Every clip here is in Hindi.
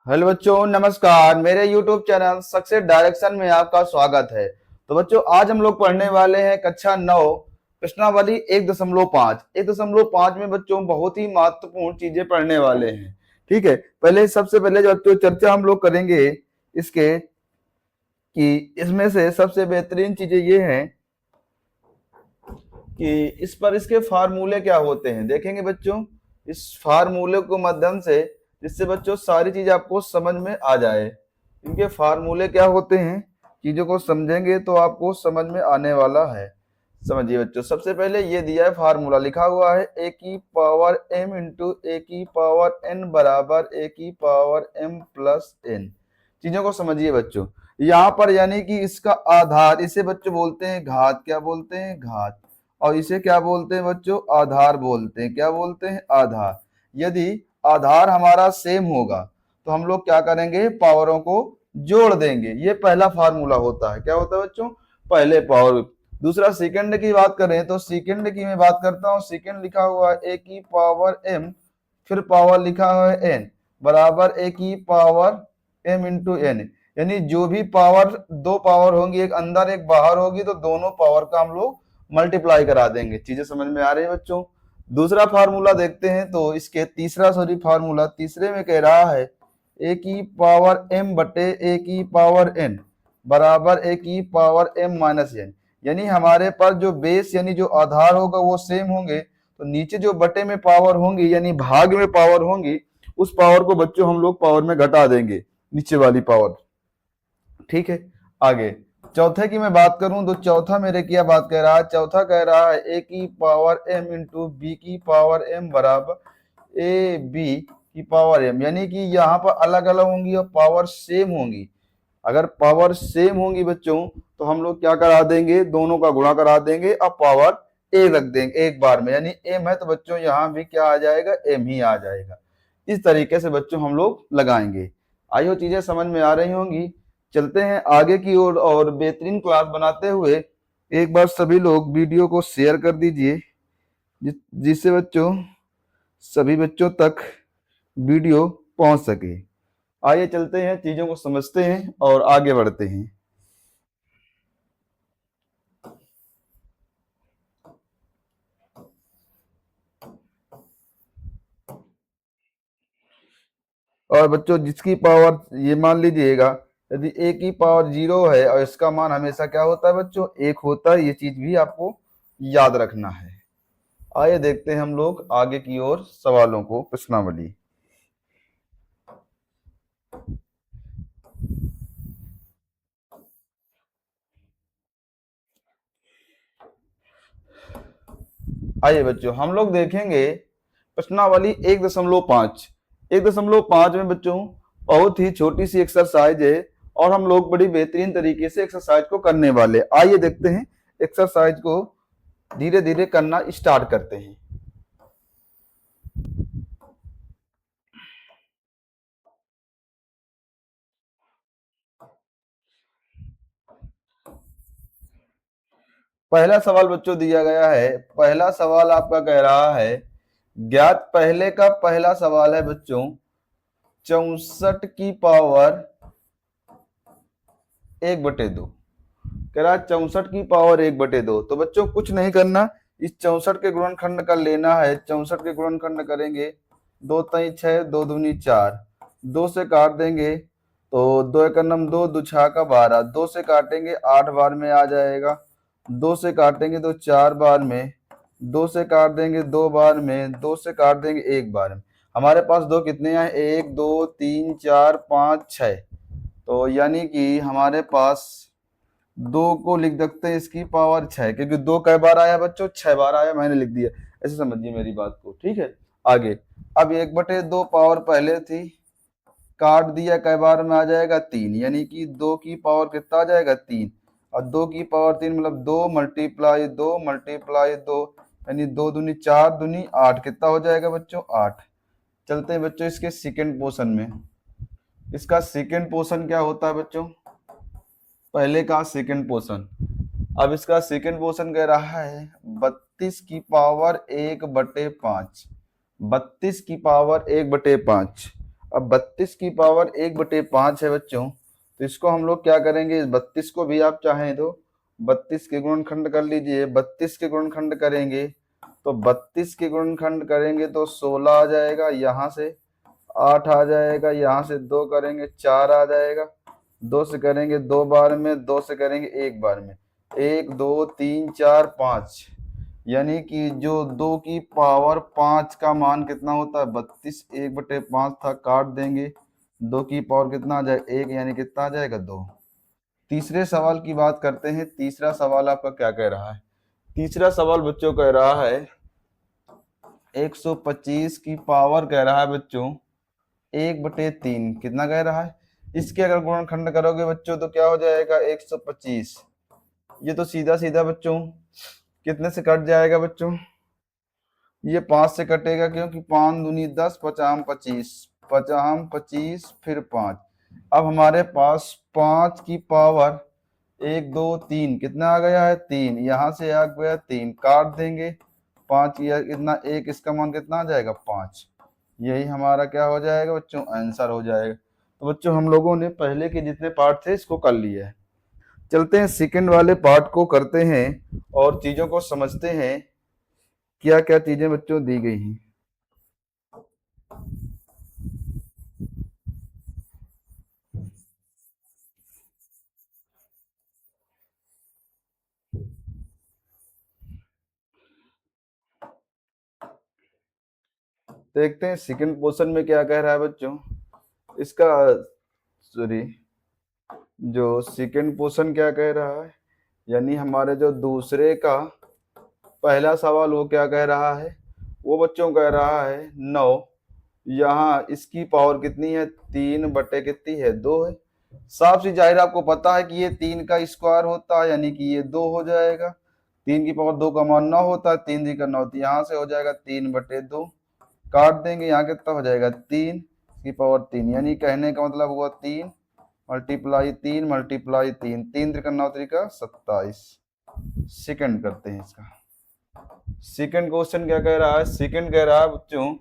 हेलो बच्चों, नमस्कार। मेरे YouTube चैनल सक्सेस डायरेक्शन में आपका स्वागत है। तो बच्चों, आज हम लोग पढ़ने वाले हैं कक्षा 9 प्रश्नावली 1.5। 1.5 में बच्चों बहुत ही महत्वपूर्ण चीजें पढ़ने वाले हैं। ठीक है, सबसे पहले जो बच्चों चर्चा हम लोग करेंगे इसके कि इसमें से सबसे बेहतरीन चीजें ये हैं कि इस पर इसके फार्मूले क्या होते हैं। देखेंगे बच्चों इस फार्मूले को माध्यम से, जिससे बच्चों सारी चीज आपको समझ में आ जाए। इनके फार्मूले क्या होते हैं, चीजों को समझेंगे तो आपको समझ में आने वाला है। समझिए बच्चों, सबसे पहले ये दिया है फार्मूला, लिखा हुआ है ए की पावर m इंटू ए की पावर n बराबर ए की पावर m प्लस n। चीजों को समझिए बच्चों, यहाँ पर यानी कि इसका आधार, इसे बच्चों बोलते हैं घात। क्या बोलते हैं? घात। और इसे क्या बोलते हैं बच्चों? आधार बोलते हैं। क्या बोलते हैं? आधार। यदि आधार हमारा सेम होगा तो हम लोग क्या करेंगे? पावरों को जोड़ देंगे। ये पहला फार्मूला होता है। क्या होता है बच्चों? पहले पावर। दूसरा सेकंड की बात करें तो सेकंड की मैं बात करता हूँ। सेकंड लिखा हुआ है ए की पावर m, फिर पावर लिखा हुआ है n बराबर ए की पावर m इंटू n। यानी जो भी पावर, दो पावर होंगी, एक अंदर एक बाहर होगी, तो दोनों पावर का हम लोग मल्टीप्लाई करा देंगे। चीजें समझ में आ रही है बच्चों? दूसरा फार्मूला देखते हैं तो इसके फार्मूला तीसरे में कह रहा है ए की पावर m बटे ए की पावर n बराबर ए की पावर m माइनस n। यानी हमारे पास जो बेस यानी जो आधार होगा वो सेम होंगे, तो नीचे जो बटे में पावर होंगी यानी भाग में पावर होंगी, उस पावर को बच्चों हम लोग पावर में घटा देंगे, नीचे वाली पावर। ठीक है, आगे चौथे की मैं बात करूं तो चौथा मेरे क्या बात कह रहा है? चौथा कह रहा है ए की पावर m इंटू बी की पावर m बराबर ए बी की पावर m। यानी कि यहाँ पर अलग अलग होंगी और पावर सेम होंगी। अगर पावर सेम होंगी बच्चों तो हम लोग क्या करा देंगे? दोनों का गुणा करा देंगे और पावर एक रख देंगे एक बार में। यानी m है तो बच्चों यहाँ भी क्या आ जाएगा? m ही आ जाएगा। इस तरीके से बच्चों हम लोग लगाएंगे। आइयो, चीजें समझ में आ रही होंगी। चलते हैं आगे की ओर और बेहतरीन क्लास बनाते हुए एक बार सभी लोग वीडियो को शेयर कर दीजिए, जिससे बच्चों सभी बच्चों तक वीडियो पहुंच सके। आइए चलते हैं, चीजों को समझते हैं और आगे बढ़ते हैं। और बच्चों जिसकी पावर, ये मान लीजिएगा यदि a की पावर 0 है और इसका मान हमेशा क्या होता है बच्चों? 1 होता है। ये चीज भी आपको याद रखना है। आइए देखते हैं हम लोग आगे की ओर सवालों को, प्रश्नावली। आइए बच्चों हम लोग देखेंगे प्रश्नावली 1.5। 1.5 में बच्चों बहुत ही छोटी सी एक्सरसाइज है और हम लोग बड़ी बेहतरीन तरीके से एक्सरसाइज को करने वाले। आइए देखते हैं एक्सरसाइज को, धीरे धीरे करना स्टार्ट करते हैं। पहला सवाल बच्चों दिया गया है। पहला सवाल आपका कह रहा है ज्ञात, पहले का पहला सवाल है बच्चों 64 की पावर 1/2। कह रहा है 64 की पावर 1/2। तो बच्चों कुछ नहीं करना, इस 64 के गुणनखंड का लेना है। 64 के गुणनखंड करेंगे, 2 3 6, 2 दूनी 4, 2 से काट देंगे तो 2 एक नम 2, 2 6 का 12, 2 से काटेंगे 8 बार में आ जाएगा, 2 से काटेंगे तो 4 बार में, 2 से काट देंगे 2 बार में, 2 से काट देंगे 1 बार में। हमारे पास दो कितने आए? 1 2 3 4 5 6। तो यानी कि हमारे पास 2 को लिख सकते हैं इसकी पावर 6, क्योंकि 2 कई बार आया बच्चों? 6 बार आया, मैंने लिख दिया। ऐसे समझिए मेरी बात को। ठीक है, आगे अब 1/2 पावर पहले थी, काट दिया, कई बार में आ जाएगा? 3। यानी कि 2 की पावर कितना आ जाएगा? 3। और 2 की पावर 3 मतलब 2 मल्टीप्लाई 2 मल्टीप्लाई 2, यानी 2 दूनी 4 दूनी 8। कितना हो जाएगा बच्चों? 8। चलते हैं बच्चों इसके सेकेंड पोर्शन में। इसका सेकेंड पोर्शन क्या होता है बच्चों? पहले का सेकेंड पोर्शन। अब इसका सेकेंड पोर्शन कह रहा है 32 की पावर 1/5। 32 की पावर 1/5। अब 32 की पावर 1/5 है बच्चों, तो इसको हम लोग क्या करेंगे, इस 32 को भी आप चाहें तो 32 के गुणनखंड कर लीजिए। 32 के गुणनखंड करेंगे तो 32 के गुणनखंड करेंगे तो 16 आ जाएगा, यहाँ से 8 आ जाएगा, यहाँ से 2 करेंगे 4 आ जाएगा, 2 से करेंगे 2 बार में, 2 से करेंगे 1 बार में, 1 2 3 4 5, यानी कि जो 2 की पावर 5 का मान कितना होता है 32, 1/5 था, काट देंगे, 2 की पावर कितना आ जाएगा 1, यानी कितना आ जाएगा 2। तीसरे सवाल की बात करते हैं। तीसरा सवाल आपका क्या कह रहा है? तीसरा सवाल बच्चों कह रहा है 125 की पावर कह रहा है बच्चों 1/3, कितना कह रहा है? इसके अगर गुणनखंड करोगे बच्चों तो क्या हो जाएगा 125, ये तो सीधा सीधा बच्चों कितने से कट जाएगा बच्चों, ये 5 से कटेगा, क्योंकि 5 दूनी 10, 5 25, 5 25 फिर 5। अब हमारे पास 5 की पावर 1 2 3 कितना आ गया है 3, यहाँ से आ गया 3, काट देंगे 5 या कितना 1, इसका मान कितना आ जाएगा 5। यही हमारा क्या हो जाएगा बच्चों, आंसर हो जाएगा। तो बच्चों हम लोगों ने पहले के जितने पार्ट थे इसको कर लिया है। चलते हैं सेकंड वाले पार्ट को करते हैं और चीजों को समझते हैं, क्या क्या चीजें बच्चों दी गई हैं। देखते हैं सेकंड पोर्शन में क्या कह रहा है बच्चों। इसका सॉरी, जो सेकंड पोर्शन क्या कह रहा है, यानी हमारे जो दूसरे का पहला सवाल वो क्या कह रहा है, वो बच्चों कह रहा है 9, यहाँ इसकी पावर कितनी है 3 बटे कितनी है 2 है। साफ सी जाहिर आपको पता है कि ये 3 का स्क्वायर होता है, यानी कि ये 2 हो जाएगा। 3 की पावर 2 का मान 9 होता है, 3 3 का 9, तो यहाँ से हो जाएगा 3/2, काट देंगे, यहाँ कितना हो जाएगा 3 की पावर 3, यानी कहने का मतलब हुआ 3 मल्टीप्लाई 3 मल्टीप्लाई 3, 3 3 9 3 27। सेकंड करते हैं इसका। सेकंड क्वेश्चन क्या कह रहा है, सेकंड कह रहा है बच्चों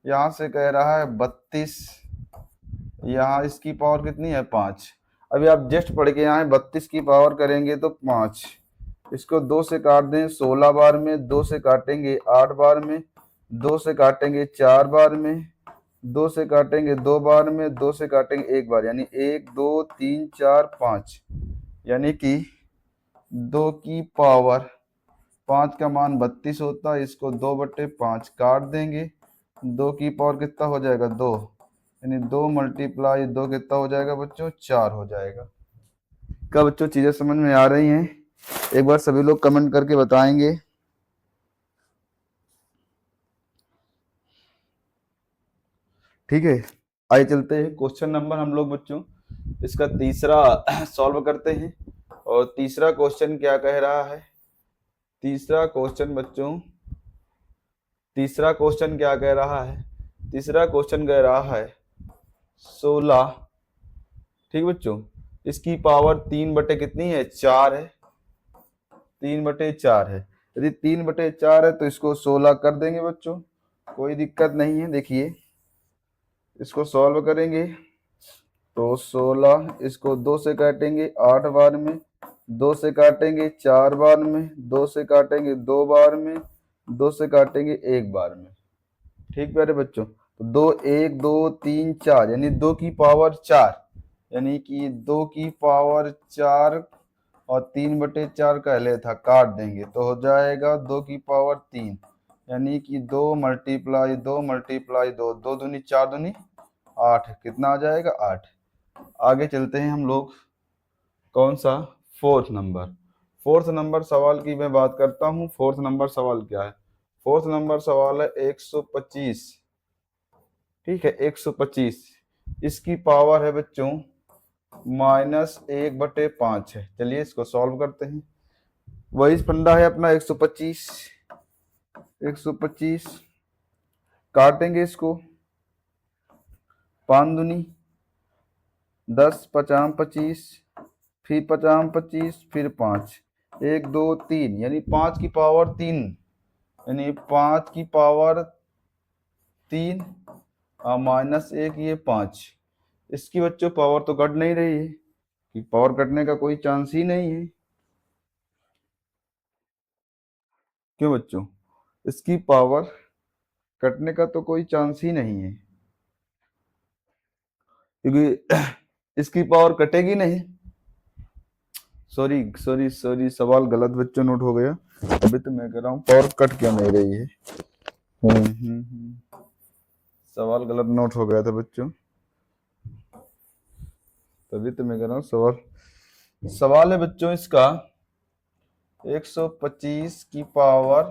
यहाँ से कह रहा है 32, यहाँ इसकी पावर कितनी है 5। अभी आप जस्ट पढ़ के यहाँ 32 की पावर करेंगे तो 5, इसको 2 से काट दें 16 बार में, 2 से काटेंगे 8 बार में, 2 से काटेंगे 4 बार में, 2 से काटेंगे 2 बार में, 2 से काटेंगे 1 बार, यानी 1 2 3 4 5, यानी कि 2 की पावर 5 का मान 32 होता है, इसको 2/5 काट देंगे, 2 की पावर कितना हो जाएगा 2, यानी 2 मल्टीप्लाई 2 कितना हो जाएगा बच्चों 4 हो जाएगा। क्या बच्चों चीजें समझ में आ रही हैं? एक बार सभी लोग कमेंट करके बताएंगे। ठीक है, आइए चलते हैं क्वेश्चन नंबर हम लोग बच्चों इसका तीसरा सॉल्व करते हैं। और तीसरा क्वेश्चन क्या कह रहा है, तीसरा क्वेश्चन बच्चों, तीसरा क्वेश्चन क्या कह रहा है, तीसरा क्वेश्चन कह रहा है 16, ठीक बच्चों, इसकी पावर 3 बटे कितनी है 4 है, 3/4 है। यदि 3/4 है तो इसको 16 कर देंगे बच्चों, कोई दिक्कत नहीं है। देखिए इसको सॉल्व करेंगे तो 16, इसको 2 से काटेंगे 8 बार में, 2 से काटेंगे 4 बार में, 2 से काटेंगे 2 बार में, 2 से काटेंगे 1 बार में। ठीक प्यारे बच्चों, तो 2 1 2 3 4, यानी 2 की पावर 4, यानी कि 2 की पावर 4 और 3/4 पहले था, काट देंगे तो हो जाएगा 2 की पावर 3, यानी कि 2 मल्टीप्लाई 2 मल्टीप्लाई 2, 2 दूनी 4 दूनी 8, कितना आ जाएगा 8। आगे चलते हैं हम लोग, कौन सा, फोर्थ नंबर। फोर्थ नंबर सवाल की मैं बात करता हूँ। फोर्थ नंबर सवाल क्या है, फोर्थ नंबर सवाल है 125, ठीक है 125, इसकी पावर है बच्चों -1/5 है। चलिए इसको सॉल्व करते हैं। वही फंडा है अपना 125, 125 काटेंगे इसको, 5 दूनी 10, 50 25, फिर 50 25, फिर 5, 1 2 3, यानी 5 की पावर 3, यानी 5 की पावर 3 -1 ये 5। इसकी बच्चों पावर तो कट नहीं रही है, कि पावर कटने का कोई चांस ही नहीं है। क्यों बच्चों? इसकी पावर कटने का तो कोई चांस ही नहीं है, क्योंकि इसकी पावर कटेगी नहीं। सॉरी सॉरी सॉरी, सवाल गलत बच्चों नोट हो गया। अभी तो मैं कह रहा हूँ पावर कट क्यों नहीं रही है। सवाल गलत नोट हो गया था बच्चों, तभी तो मैं कह रहा हूँ सवाल है बच्चों इसका 125 की पावर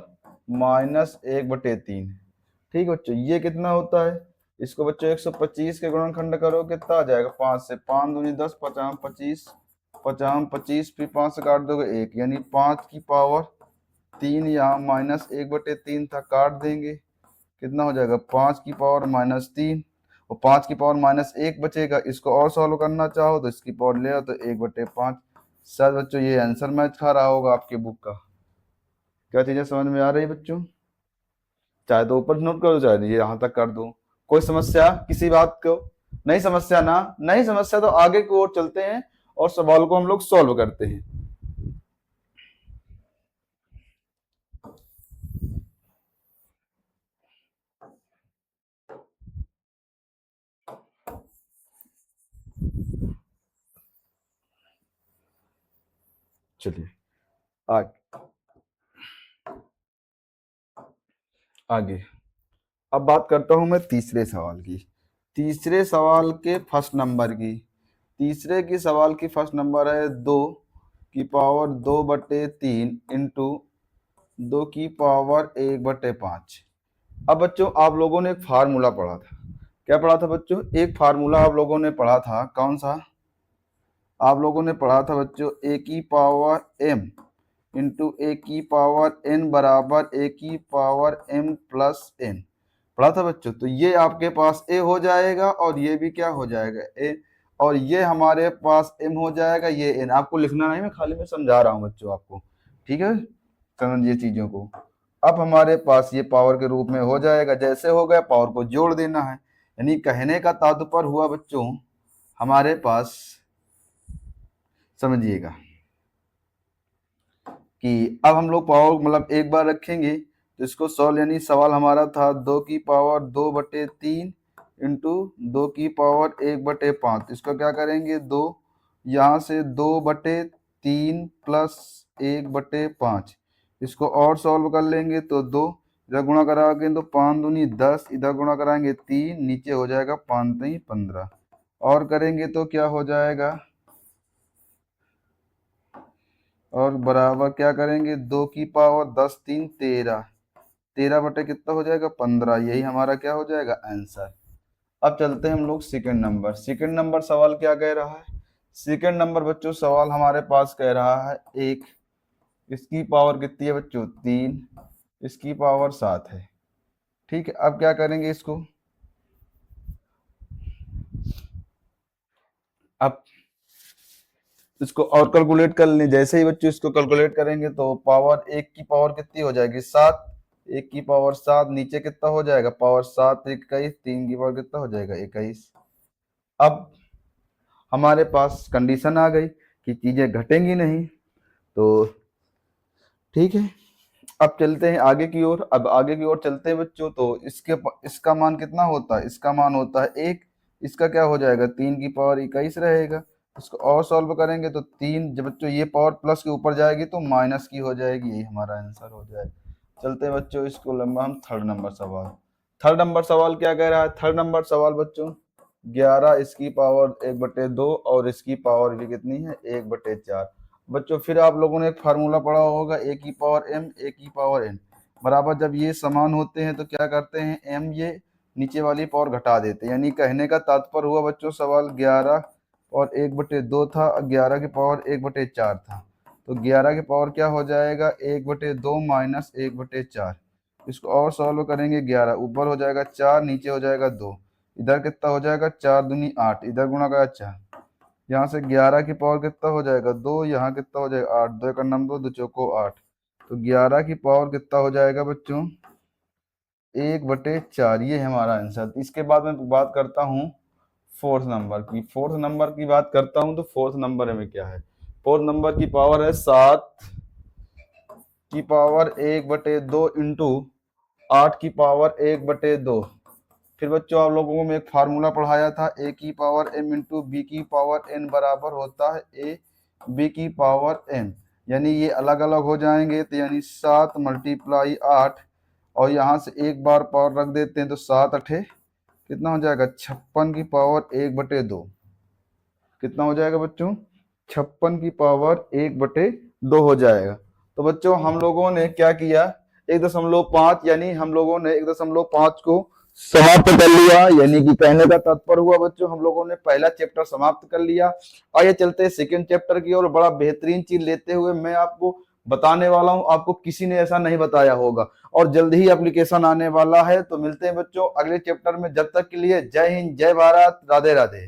-1/3। ठीक बच्चों, ये कितना होता है? इसको बच्चों 125 के गुणनखंड करो, कितना आ जाएगा? 5 से। 5 दूनी 10, 50 25, 50 25, फिर 5 से काट दोगे 1, यानी 5 की पावर 3। यहाँ -1/3 था, काट देंगे, कितना हो जाएगा? 5 की पावर -3, और 5 की पावर -1 बचेगा। इसको और सॉल्व करना चाहो तो इसकी पावर ले आओ तो 1/5। शायद बच्चों ये आंसर मैच खा रहा होगा आपके बुक का। क्या चीजें समझ में आ रही है बच्चों? चाहे तो ऊपर नोट कर दो, चाहे ये यहाँ तक कर दो। कोई समस्या किसी बात को? नहीं समस्या ना? नहीं समस्या तो आगे की ओर चलते हैं और सवाल को हम लोग सॉल्व करते हैं। चलिए आगे आगे। अब बात करता हूं मैं तीसरे सवाल की। तीसरे सवाल के फर्स्ट नंबर की। तीसरे की सवाल की फर्स्ट नंबर है 2 की पावर 2/3 इंटू 2 की पावर 1/5। अब बच्चों आप लोगों ने एक फार्मूला पढ़ा था। क्या पढ़ा था बच्चों? एक फार्मूला आप लोगों ने पढ़ा था, कौन सा? आप लोगों ने पढ़ा था बच्चों ए की पावर m इंटू ए की पावर n बराबर ए की पावर m प्लस n। पढ़ा था बच्चों? तो ये आपके पास a हो जाएगा और ये भी क्या हो जाएगा? a। और ये हमारे पास m हो जाएगा, ये n। आपको लिखना नहीं, मैं खाली मैं समझा रहा हूँ बच्चों आपको, ठीक है? समझिए चीजों को। अब हमारे पास ये पावर के रूप में हो जाएगा, जैसे हो गया पावर को जोड़ देना है। यानी कहने का तात्पर्य हुआ बच्चों हमारे पास, समझिएगा, कि अब हम लोग पावर मतलब एक बार रखेंगे तो इसको सॉल्व, यानी सवाल हमारा था 2 की पावर 2/3 इंटू 2 की पावर 1/5। इसको क्या करेंगे? 2 यहाँ से 2/3 प्लस 1/5, इसको और सॉल्व कर लेंगे तो 2 इधर गुणा कराएंगे तो 5 दूनी 10, इधर गुणा कराएंगे 3, नीचे हो जाएगा 5 3 15, और करेंगे तो क्या हो जाएगा? और बराबर क्या करेंगे? 2 की पावर 10 3 13, 13 बटे कितना हो जाएगा? 15। यही हमारा क्या हो जाएगा? आंसर। अब चलते हैं हम लोग सेकंड नंबर। सेकंड नंबर सवाल क्या कह रहा है? सेकंड नंबर बच्चों सवाल हमारे पास कह रहा है 1, इसकी पावर कितनी है बच्चों? 3, इसकी पावर 7 है। ठीक है, अब क्या करेंगे इसको? अब इसको और कैलकुलेट कर लें। जैसे ही बच्चों इसको कैलकुलेट करेंगे तो पावर 1 की पावर कितनी हो जाएगी? 7। 1 की पावर 7, नीचे कितना हो जाएगा? पावर 7 21, 3 की पावर कितना हो जाएगा? 21। अब हमारे पास कंडीशन आ गई कि चीजें घटेंगी नहीं, तो ठीक है। अब चलते हैं आगे की ओर। अब आगे की ओर चलते हैं बच्चों, तो इसका मान कितना होता है? इसका मान होता है 1। इसका क्या हो जाएगा? 3 की पावर 21 रहेगा। इसको और सॉल्व करेंगे तो 3, जब बच्चों ये पावर प्लस के ऊपर जाएगी तो माइनस की हो जाएगी, यही हमारा आंसर हो जाएगा। चलते हैं बच्चों इसको लंबा हम थर्ड नंबर सवाल। थर्ड नंबर सवाल क्या कह रहा है? थर्ड नंबर सवाल बच्चों 11 इसकी पावर 1/2 और इसकी पावर भी कितनी है? 1/4। बच्चों फिर आप लोगों ने एक फार्मूला पढ़ा होगा, ए की पावर m ए की पावर n बराबर, जब ये समान होते हैं तो क्या करते हैं? m ये नीचे वाली पावर घटा देते हैं। यानी कहने का तात्पर्य हुआ बच्चों सवाल 11 और 1/2 था, 11 की पावर 1/4 था, तो 11 की पावर क्या हो जाएगा? 1/2 माइनस 1/4। इसको और सॉल्व करेंगे, 11 ऊपर हो जाएगा 4, नीचे हो जाएगा 2, इधर कितना हो जाएगा? 4 दूनी 8, इधर गुणा का 4, यहाँ से 11 की पावर कितना हो जाएगा? 2, यहाँ कितना हो जाएगा? 8, 2 का नंबर 2 चौको 8, तो 11 की पावर कितना हो जाएगा बच्चों? 1/4 ये है हमारा आंसर। इसके बाद मैं बात करता हूँ फोर्थ नंबर की। फोर्थ नंबर की बात करता हूँ तो फोर्थ नंबर में क्या है, फोर्थ नंबर की पावर है 7 की पावर 1/2 इंटू 8 की पावर 1/2। फिर बच्चों आप लोगों को मैं एक फार्मूला पढ़ाया था, ए की पावर m इंटू बी की पावर n बराबर होता है ए बी की पावर n। यानी ये अलग अलग हो जाएंगे, तो यानी 7 × 8 और यहाँ से एक बार पावर रख देते हैं तो 7 अठे कितना हो जाएगा 56 की पावर 1/2। कितना हो जाएगा बच्चों 56 की पावर 1/2 हो जाएगा। तो बच्चों हम लोगों ने क्या किया, 1.5 यानी हम लोगों ने 1.5 को समाप्त कर लिया। यानी कि कहने का तात्पर्य हुआ बच्चों हम लोगों ने पहला चैप्टर समाप्त कर लिया। आइए चलते हैं सेकंड चैप्टर की ओर। बड़ा बेहतरीन चीज लेते हुए मैं आपको बताने वाला हूं, आपको किसी ने ऐसा नहीं बताया होगा। और जल्द ही एप्लीकेशन आने वाला है। तो मिलते हैं बच्चों अगले चैप्टर में। जब तक के लिए जय हिंद, जय भारत, राधे राधे।